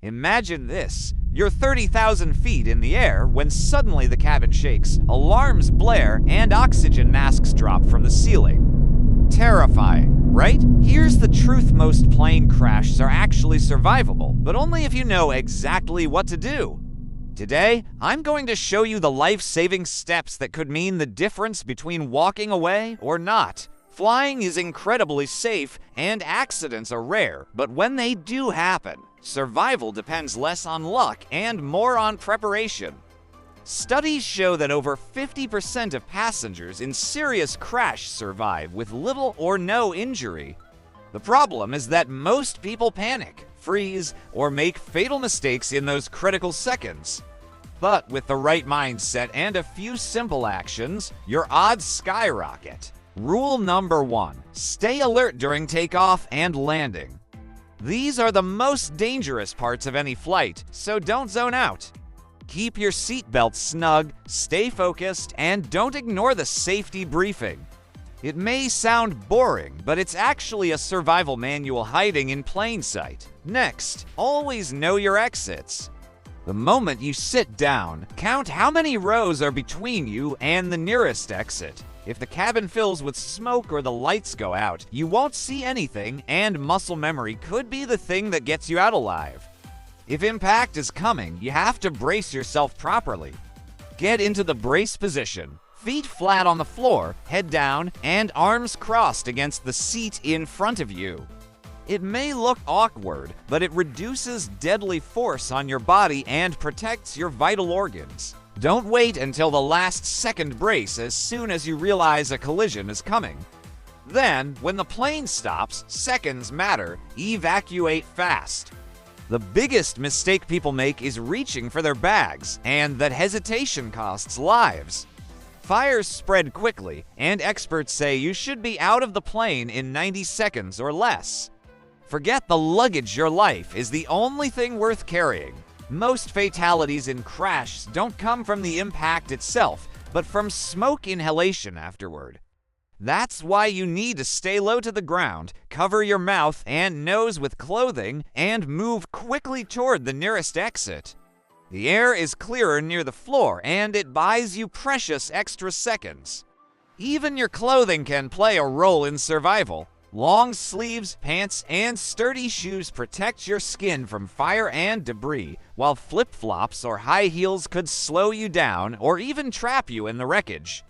Imagine this. You're 30,000 feet in the air when suddenly the cabin shakes, alarms blare, and oxygen masks drop from the ceiling. Terrifying, right? Here's the truth: most plane crashes are actually survivable, but only if you know exactly what to do. Today, I'm going to show you the life-saving steps that could mean the difference between walking away or not. Flying is incredibly safe, and accidents are rare, but when they do happen, survival depends less on luck and more on preparation. Studies show that over 50% of passengers in serious crash survive with little or no injury. The problem is that most people panic, freeze, or make fatal mistakes in those critical seconds. But with the right mindset and a few simple actions, your odds skyrocket. Rule number 1: stay alert during takeoff and landing. These are the most dangerous parts of any flight, so don't zone out. Keep your seatbelt snug, stay focused, and don't ignore the safety briefing. It may sound boring, but it's actually a survival manual hiding in plain sight. Next, always know your exits. The moment you sit down, count how many rows are between you and the nearest exit. If the cabin fills with smoke or the lights go out, you won't see anything, and muscle memory could be the thing that gets you out alive. If impact is coming, you have to brace yourself properly. Get into the brace position. Feet flat on the floor, head down, and arms crossed against the seat in front of you. It may look awkward, but it reduces deadly force on your body and protects your vital organs. Don't wait until the last second brace as soon as you realize a collision is coming. Then, when the plane stops, seconds matter. Evacuate fast. The biggest mistake people make is reaching for their bags, and that hesitation costs lives. Fires spread quickly, and experts say you should be out of the plane in 90 seconds or less. Forget the luggage. Your life is the only thing worth carrying. Most fatalities in crashes don't come from the impact itself, but from smoke inhalation afterward. That's why you need to stay low to the ground, cover your mouth and nose with clothing, and move quickly toward the nearest exit. The air is clearer near the floor, and it buys you precious extra seconds. Even your clothing can play a role in survival. Long sleeves, pants, and sturdy shoes protect your skin from fire and debris, while flip-flops or high heels could slow you down or even trap you in the wreckage.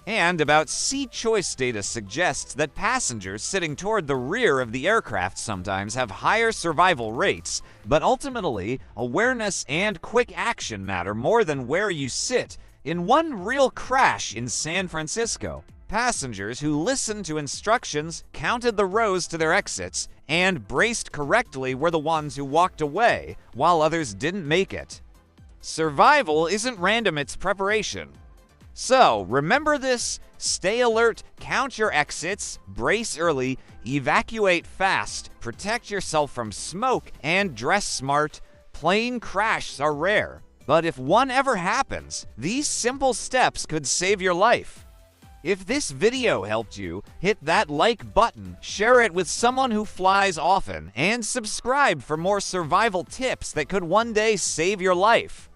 And about seat choice data suggests that passengers sitting toward the rear of the aircraft sometimes have higher survival rates, but ultimately, awareness and quick action matter more than where you sit. In one real crash in San Francisco, passengers who listened to instructions, counted the rows to their exits, and braced correctly were the ones who walked away, while others didn't make it. Survival isn't random, it's preparation. So, remember this: stay alert, count your exits, brace early, evacuate fast, protect yourself from smoke, and dress smart. Plane crashes are rare, but if one ever happens, these simple steps could save your life. If this video helped you, hit that like button, share it with someone who flies often, and subscribe for more survival tips that could one day save your life.